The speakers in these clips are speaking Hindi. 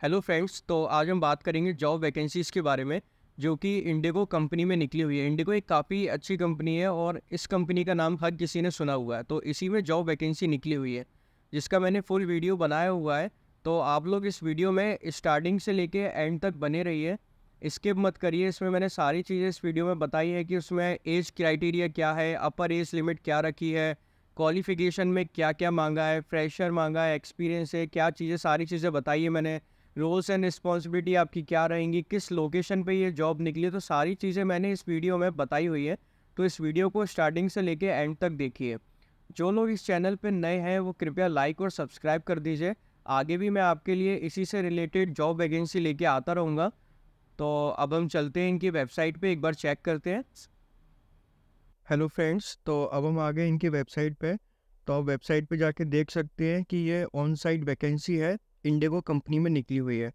हेलो फ्रेंड्स, तो आज हम बात करेंगे जॉब वैकेंसीज़ के बारे में जो कि इंडिगो कंपनी में निकली हुई है। इंडिगो एक काफ़ी अच्छी कंपनी है और इस कंपनी का नाम हर किसी ने सुना हुआ है। तो इसी में जॉब वैकेंसी निकली हुई है जिसका मैंने फुल वीडियो बनाया हुआ है। तो आप लोग इस वीडियो में स्टार्टिंग से लेके एंड तक बने रहिए, स्किप मत करिए। इसमें मैंने सारी चीज़ें इस वीडियो में बताई है कि उसमें एज क्राइटेरिया क्या है, अपर एज लिमिट क्या रखी है, क्वालिफ़िकेशन में क्या क्या मांगा है, फ्रेशर मांगा है, एक्सपीरियंस है, क्या चीज़ें, सारी चीज़ें बताई है मैंने। रोल्स एंड रिस्पॉन्सिबिलिटी आपकी क्या रहेंगी, किस लोकेशन पे ये जॉब निकली है, तो सारी चीज़ें मैंने इस वीडियो में बताई हुई है। तो इस वीडियो को स्टार्टिंग से लेके एंड तक देखिए। जो लोग इस चैनल पे नए हैं वो कृपया लाइक और सब्सक्राइब कर दीजिए। आगे भी मैं आपके लिए इसी से रिलेटेड जॉब वैकेंसी लेके आता रहूँगा। तो अब हम चलते हैं इनकी वेबसाइट पे, एक बार चेक करते हैं। हेलो फ्रेंड्स, तो अब हम आ गए इनकी वेबसाइट पे। तो आप वेबसाइट पे जाके देख सकते हैं कि ये ऑन साइट वैकेंसी है, इंडिगो कंपनी में निकली हुई है।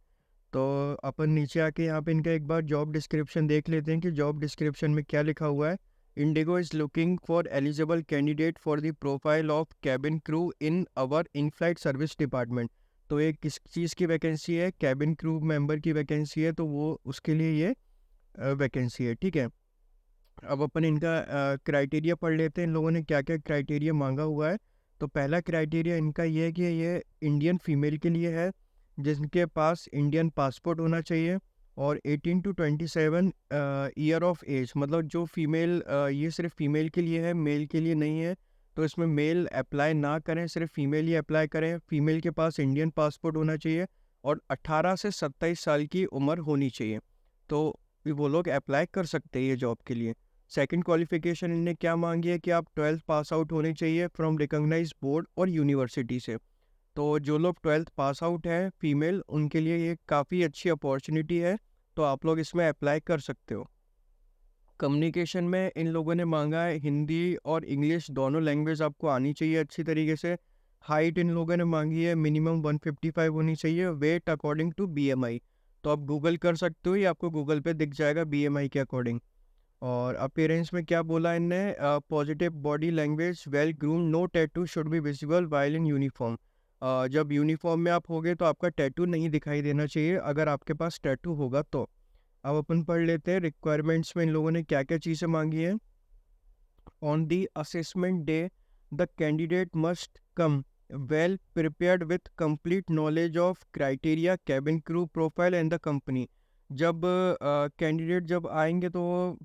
तो अपन नीचे आके यहाँ पे इनका एक बार जॉब डिस्क्रिप्शन देख लेते हैं कि जॉब डिस्क्रिप्शन में क्या लिखा हुआ है। Indigo is looking for eligible candidate for the profile of cabin crew in our in flight service department. तो ये किस चीज़ की वैकेंसी है? कैबिन क्रू मेंबर की वैकेंसी है, तो वो उसके लिए ये वैकेंसी है। ठीक है, अब अपन इनका क्राइटेरिया पढ़ लेते हैं, इन लोगों ने क्या क्या क्राइटेरिया मांगा हुआ है। तो पहला क्राइटेरिया इनका ये है कि ये इंडियन फीमेल के लिए है जिनके पास इंडियन पासपोर्ट होना चाहिए और 18 टू 27 ईयर ऑफ एज। मतलब जो फीमेल, ये सिर्फ फीमेल के लिए है, मेल के लिए नहीं है। तो इसमें मेल अप्लाई ना करें, सिर्फ फीमेल ही अप्लाई करें। फीमेल के पास इंडियन पासपोर्ट होना चाहिए और 18 से 27 साल की उम्र होनी चाहिए। तो वो लोग अप्लाई कर सकते हैं ये जॉब के लिए। सेकंड क्वालिफिकेशन इनने क्या मांगी है कि आप 12th पास आउट होने चाहिए फ्रॉम रिकॉग्नाइज्ड बोर्ड और यूनिवर्सिटी से। तो जो लोग 12th पास आउट हैं फीमेल, उनके लिए ये काफ़ी अच्छी अपॉर्चुनिटी है। तो आप लोग इसमें अप्लाई कर सकते हो। कम्युनिकेशन में इन लोगों ने मांगा है हिंदी और इंग्लिश दोनों लैंग्वेज आपको आनी चाहिए अच्छी तरीके से। हाइट इन लोगों ने मांगी है मिनिमम 155 होनी चाहिए, वेट अकॉर्डिंग टू बीएमआई। तो आप गूगल कर सकते हो, ये आपको गूगल पे दिख जाएगा बीएमआई के अकॉर्डिंग। और अपीयरेंस में क्या बोला इनने? Positive body language, well groom, no tattoo should be visible while in uniform. जब यूनिफॉर्म में आप होगे तो आपका टैटू नहीं दिखाई देना चाहिए, अगर आपके पास टैटू होगा तो। अब अपन पढ़ लेते हैं रिक्वायरमेंट्स में इन लोगों ने क्या क्या चीज़ें मांगी है। On the assessment day the candidate must come well prepared with complete knowledge of criteria, cabin crew profile and the company. जब कैंडिडेट जब आएंगे तो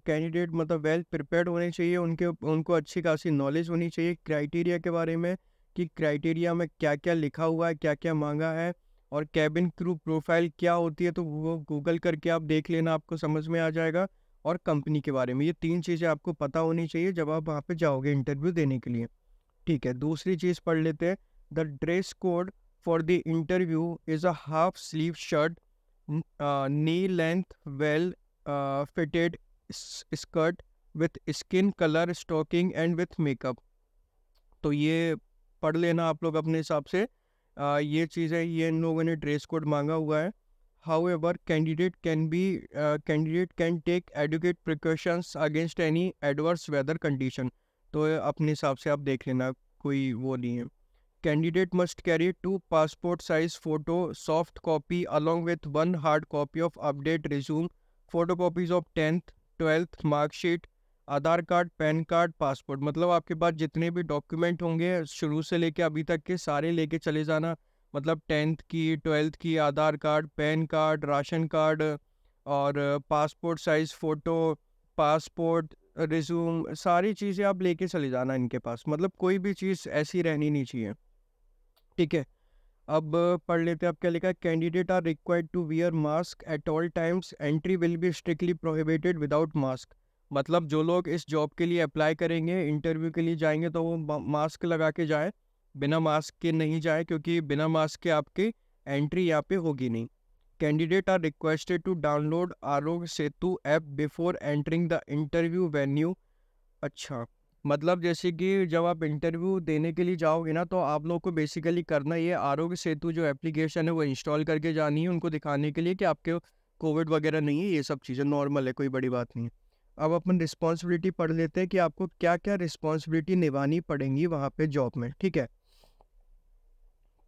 कैंडिडेट मतलब वेल प्रिपेयर्ड होने चाहिए, उनको अच्छी खासी नॉलेज होनी चाहिए क्राइटेरिया के बारे में कि क्राइटेरिया में क्या क्या लिखा हुआ है, क्या क्या मांगा है। और कैबिन क्रू प्रोफाइल क्या होती है तो वो गूगल करके आप देख लेना, आपको समझ में आ जाएगा। और कंपनी के बारे में ये तीन चीज़ें आपको पता होनी चाहिए जब आप वहाँ पे जाओगे इंटरव्यू देने के लिए। ठीक है, दूसरी चीज़ पढ़ लेते हैं। The dress code for the interview is a half sleeve shirt, knee length well fitted skirt with skin colour stocking and with makeup. तो ये पढ़ लेना आप लोग अपने हिसाब से। ये चीज़ें ये इन लोगों ने ड्रेस कोड मांगा हुआ है। However, candidate can take adequate precautions against any adverse weather condition। तो ये अपने हिसाब से आप देख लेना, कोई वो नहीं है। Candidate must carry 2 passport size photo soft copy along with 1 hard copy of update resume, photocopies of 10th 12th mark sheet, Aadhaar card, PAN card, passport. मतलब आपके पास जितने भी डॉक्यूमेंट होंगे शुरू से लेके अभी तक के सारे लेके चले जाना। मतलब 10th की, 12th की, Aadhaar card, PAN card, ration card और passport size photo, passport, resume, सारी चीज़ें आप लेके चले जाना इनके पास। मतलब कोई भी चीज़ ऐसी रहनी नहीं चाहिए। ठीक है, अब पढ़ लेते हैं अब क्या लिखा है। Candidate are required to wear mask at all times, entry will be strictly prohibited without mask. मतलब जो लोग इस जॉब के लिए अप्लाई करेंगे, इंटरव्यू के लिए जाएंगे तो वो मास्क लगा के जाए, बिना मास्क के नहीं जाए, क्योंकि बिना मास्क के आपकी एंट्री यहाँ पे होगी नहीं। Candidate are requested to download Arogya Setu app before entering the interview venue. अच्छा, मतलब जैसे कि जब आप इंटरव्यू देने के लिए जाओगे ना, तो आप लोग को बेसिकली करना ये आरोग्य सेतु जो एप्लीकेशन है वो इंस्टॉल करके जानी है उनको दिखाने के लिए कि आपके कोविड वगैरह नहीं है। ये सब चीज़ें नॉर्मल है, कोई बड़ी बात नहीं है। अब अपन रिस्पॉन्सिबिलिटी पढ़ लेते हैं कि आपको क्या क्या रिस्पॉन्सिबिलिटी निभानी पड़ेंगी वहाँ पे जॉब में। ठीक है,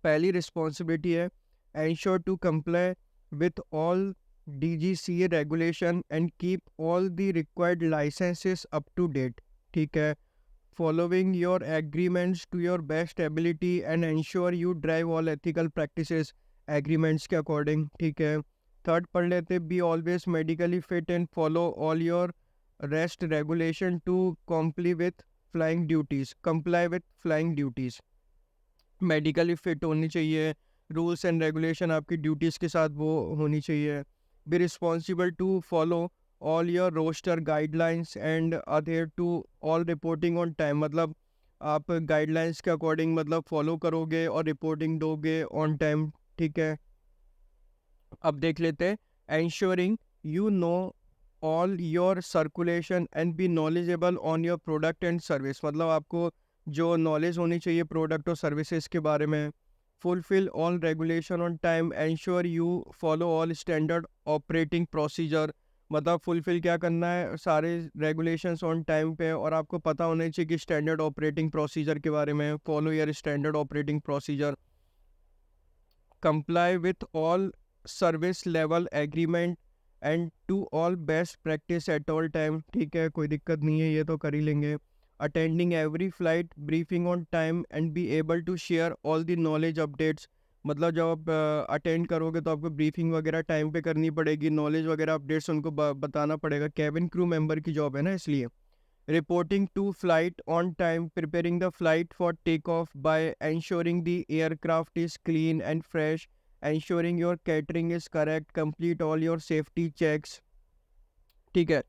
पहली रिस्पॉन्सिबिलिटी है ensure to comply with all DGCA regulation and keep all the required licenses up to date. ठीक है, following your agreements to your best ability and ensure you drive all ethical practices agreements के according. ठीक है, थर्ड पढ़ लेते, be always medically fit and follow all your rest regulation to comply with flying duties. Medically fit होनी चाहिए, रूल्स एंड रेगुलेशन आपकी ड्यूटीज़ के साथ वो होनी चाहिए. Be responsible to follow all your roster guidelines and adhere to all reporting on time. मतलब आप गाइडलाइंस के अकॉर्डिंग मतलब फॉलो करोगे और रिपोर्टिंग दोगे ऑन टाइम. ठीक है, अब देख लेते हैं, ensuring you know all your circulation and be knowledgeable on your product and service. मतलब आपको जो नॉलेज होनी चाहिए प्रोडक्ट और सर्विसेज के बारे में. Fulfil all regulation on time, ensure you follow all standard operating procedure. मतलब फुलफिल क्या करना है, सारे रेगुलेशंस ऑन टाइम पे, और आपको पता होना चाहिए कि स्टैंडर्ड ऑपरेटिंग प्रोसीजर के बारे में. Follow your standard operating procedure. Comply with all service level agreement and to all best practice at all time. ठीक है, कोई दिक्कत नहीं है, ये तो कर ही लेंगे. Attending every flight briefing on time and be able to share all the knowledge updates. मतलब जब आप अटेंड करोगे तो आपको ब्रीफिंग वगैरह टाइम पे करनी पड़ेगी, नॉलेज वगैरह अपडेट्स उनको बताना पड़ेगा. कैबिन क्रू मेंबर की जॉब है ना, इसलिए. Reporting to flight on time, preparing the flight for take off by ensuring the aircraft is clean and fresh, ensuring your catering is correct, complete all your safety checks. ठीक है,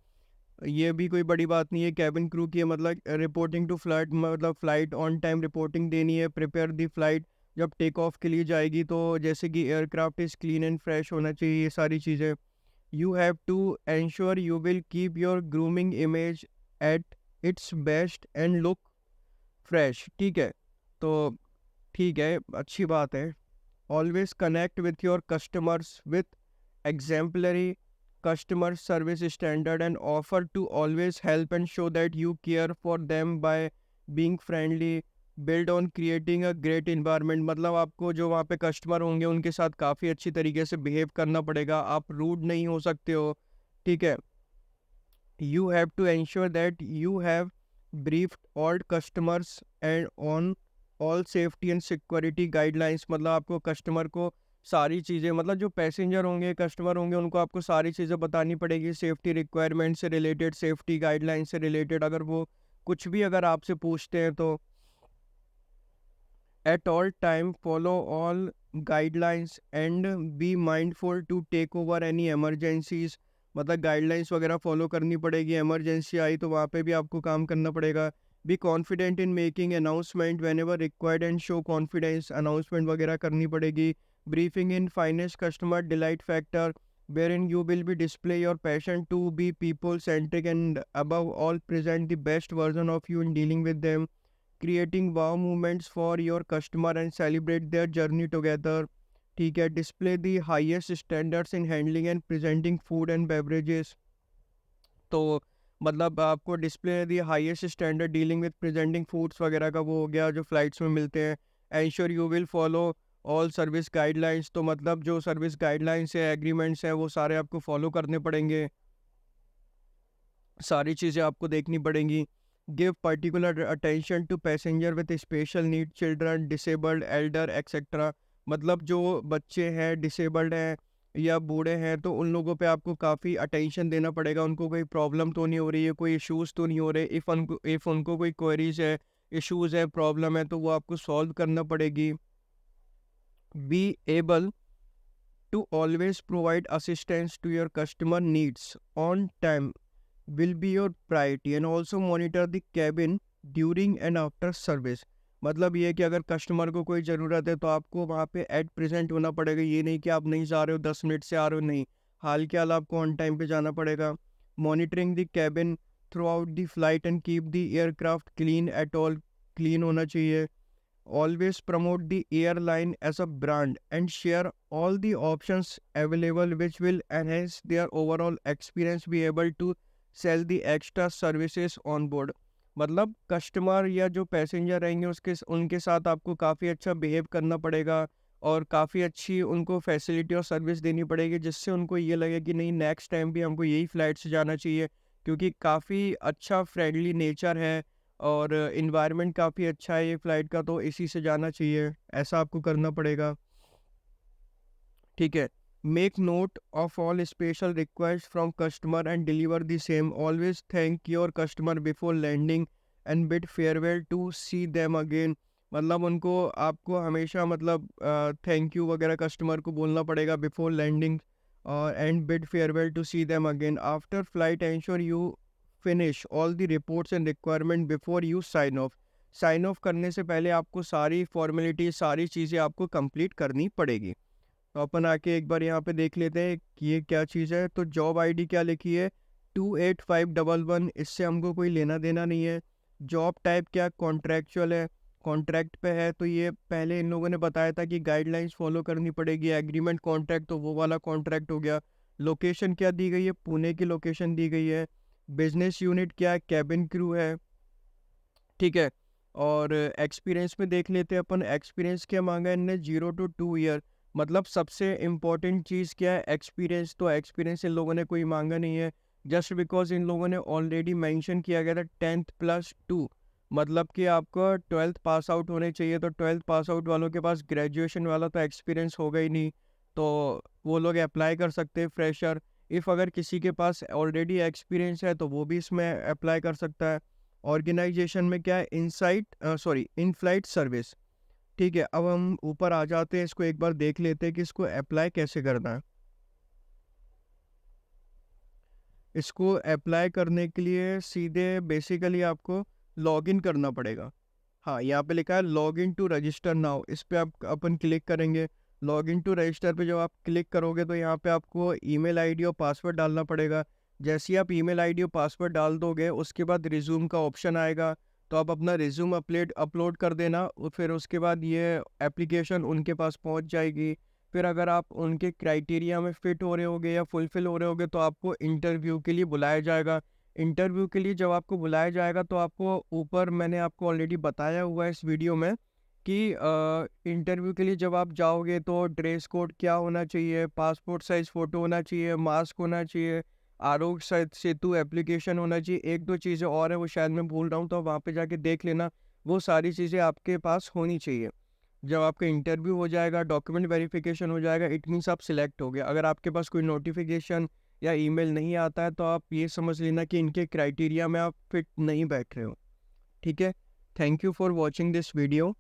ये भी कोई बड़ी बात नहीं है, कैबिन क्रू की है. मतलब रिपोर्टिंग टू फ्लाइट, मतलब फ्लाइट ऑन टाइम रिपोर्टिंग देनी है. प्रिपेयर द फ्लाइट, जब टेक ऑफ के लिए जाएगी तो जैसे कि aircraft is clean and fresh होना चाहिए, ये सारी चीज़ें. You have to ensure you will keep your grooming image at its best and look fresh. ठीक है, तो ठीक है, अच्छी बात है. Always connect with your customers with exemplary customer service standard and offer to always help and show that you care for them by being friendly. Build on creating a great environment. मतलब आपको जो वहाँ पे कस्टमर होंगे उनके साथ काफ़ी अच्छी तरीके से बिहेव करना पड़ेगा, आप रूड नहीं हो सकते हो. ठीक है, you have to ensure that you have briefed all customers and on all safety and security guidelines. मतलब आपको कस्टमर को सारी चीज़ें, मतलब जो पैसेंजर होंगे कस्टमर होंगे उनको आपको सारी चीज़ें बतानी पड़ेगी, सेफ्टी रिक्वायरमेंट से रिलेटेड, सेफ्टी गाइडलाइन से रिलेटेड. अगर वो कुछ भी अगर आपसे पूछते हैं तो at all time follow all guidelines and be mindful to take over any emergencies. मतलब गाइडलाइंस वगैरह फॉलो करनी पड़ेगी, इमरजेंसी आई तो वहाँ पे भी आपको काम करना पड़ेगा. Be confident in making announcement when ever required and show confidence. Announcement वगैरह करनी पड़ेगी. Briefing in finest customer delight factor wherein you will be display your passion to be people centric and above all present the best version of you in dealing with them. Creating wow moments for your customer and celebrate their journey together. ठीक है, display the highest standards in handling and presenting food and beverages. तो मतलब आपको display the highest standard dealing with presenting foods वगैरह का वो हो गया जो फ्लाइट्स में मिलते हैं. Ensure you will follow all service guidelines. तो मतलब जो सर्विस गाइडलाइंस है, एग्रीमेंट्स हैं, वो सारे आपको फॉलो करने पड़ेंगे, सारी चीज़ें आपको देखनी पड़ेंगी. Give particular attention to passenger with special need, children, disabled, elder etcetera. मतलब जो बच्चे हैं, डिसेबल्ड हैं या बूढ़े हैं, तो उन लोगों पे आपको काफ़ी अटेंशन देना पड़ेगा. उनको कोई प्रॉब्लम तो नहीं हो रही है, कोई इश्यूज़ तो नहीं हो रहे. इफ़ उनको कोई क्वेरीज है, इश्यूज़ है, प्रॉब्लम है, तो वो आपको सॉल्व करना पड़ेगी. Be able to always provide assistance to your customer needs on time will be your priority and also monitor the cabin during and after service. मतलब ये कि अगर कस्टमर को कोई ज़रूरत है तो आपको वहाँ पे एट प्रेजेंट होना पड़ेगा. ये नहीं कि आप नहीं जा रहे हो, 10 मिनट से आ रहे हो, नहीं, हाल के हाल आपको ऑन टाइम पे जाना पड़ेगा. Monitoring the cabin through out the flight and keep the aircraft clean at all. Clean होना चाहिए. Always promote the airline as a brand and share all the options available which will enhance their overall experience. Be able to sell the extra services on board. मतलब कस्टमर या जो पैसेंजर रहेंगे उनके साथ आपको काफ़ी अच्छा बिहेव करना पड़ेगा और काफ़ी अच्छी उनको फैसिलिटी और सर्विस देनी पड़ेगी, जिससे उनको ये लगे कि नहीं, नेक्स्ट टाइम भी हमको यही फ़्लाइट से जाना चाहिए, क्योंकि काफ़ी अच्छा फ्रेंडली नेचर है और एनवायरनमेंट काफ़ी अच्छा है ये फ़्लाइट का, तो इसी से जाना चाहिए। ऐसा आपको करना पड़ेगा। ठीक है। Make note of all special request from customer and deliver the same. Always thank your customer before landing and bid farewell to see them again. मतलब उनको आपको हमेशा मतलब थैंक यू वगैरह कस्टमर को बोलना पड़ेगा बिफोर लैंडिंग और and bid farewell to see them again after flight. Ensure you finish all the reports and requirement before you sign off. Sign off करने से पहले आपको सारी फॉर्मेलिटी, सारी चीज़ें आपको कंप्लीट करनी पड़ेगी। तो अपन आके एक बार यहाँ पे देख लेते हैं कि ये क्या चीज़ है। तो जॉब आईडी क्या लिखी है, 28511। इससे हमको कोई लेना देना नहीं है। जॉब टाइप क्या, कॉन्ट्रैक्चुअल है, कॉन्ट्रैक्ट पे है। तो ये पहले इन लोगों ने बताया था कि गाइडलाइंस फॉलो करनी पड़ेगी। एग्रीमेंट कॉन्ट्रैक्ट, तो वो वाला कॉन्ट्रैक्ट हो गया। लोकेशन क्या दी गई है, पुणे की लोकेशन दी गई है। बिजनेस यूनिट क्या है, कैबिन क्रू है। ठीक है। और एक्सपीरियंस में देख लेते हैं अपन। एक्सपीरियंस क्या मांगा है इनने, 0 to 2 ईयर। मतलब सबसे इम्पोर्टेंट चीज़ क्या है, एक्सपीरियंस। तो एक्सपीरियंस इन लोगों ने कोई मांगा नहीं है, जस्ट बिकॉज इन लोगों ने ऑलरेडी मेंशन किया गया था 10th+2। मतलब कि आपको 12th पास आउट होने चाहिए। तो 12th पास आउट वालों के पास ग्रेजुएशन वाला तो एक्सपीरियंस होगा ही नहीं, तो वो लोग अप्लाई कर सकते हैं फ्रेशर। इफ़ अगर किसी के पास ऑलरेडी एक्सपीरियंस है तो वो भी इसमें अप्लाई कर सकता है। ऑर्गेनाइजेशन में क्या है, इन फ्लाइट सर्विस। ठीक है। अब हम ऊपर आ जाते हैं, इसको एक बार देख लेते हैं कि इसको अप्लाई कैसे करना है। इसको अप्लाई करने के लिए सीधे बेसिकली आपको लॉगिन करना पड़ेगा। हाँ, यहाँ पे लिखा है log in to register now. इस पे आप अपन क्लिक करेंगे। लॉग इन टू रजिस्टर पे जब आप क्लिक करोगे तो यहाँ पे आपको ईमेल आईडी और पासवर्ड डालना पड़ेगा। जैसे ही आप ईमेल आईडी और पासवर्ड डाल दोगे, उसके बाद रिज्यूम का ऑप्शन आएगा। तो आप अपना रिज्यूम अपलोड कर देना और फिर उसके बाद ये एप्लीकेशन उनके पास पहुँच जाएगी। फिर अगर आप उनके क्राइटेरिया में फ़िट हो रहे होगे या फुलफ़िल हो रहे होगे तो आपको इंटरव्यू के लिए बुलाया जाएगा। इंटरव्यू के लिए जब आपको बुलाया जाएगा तो आपको ऊपर मैंने आपको ऑलरेडी बताया हुआ है इस वीडियो में कि इंटरव्यू के लिए जब आप जाओगे तो ड्रेस कोड क्या होना चाहिए, पासपोर्ट साइज़ फ़ोटो होना चाहिए, मास्क होना चाहिए, आरोग्य सेतु एप्लीकेशन होना चाहिए। 1-2 चीज़ें और हैं, वो शायद मैं भूल रहा हूँ, तो वहाँ पे जाके देख लेना। वो सारी चीज़ें आपके पास होनी चाहिए। जब आपका इंटरव्यू हो जाएगा, डॉक्यूमेंट वेरिफिकेशन हो जाएगा, इट मीन्स आप सिलेक्ट हो गए। अगर आपके पास कोई नोटिफिकेशन या ईमेल नहीं आता है तो आप ये समझ लेना कि इनके क्राइटेरिया में आप फिट नहीं बैठ रहे हो। ठीक है। Thank you for watching this video.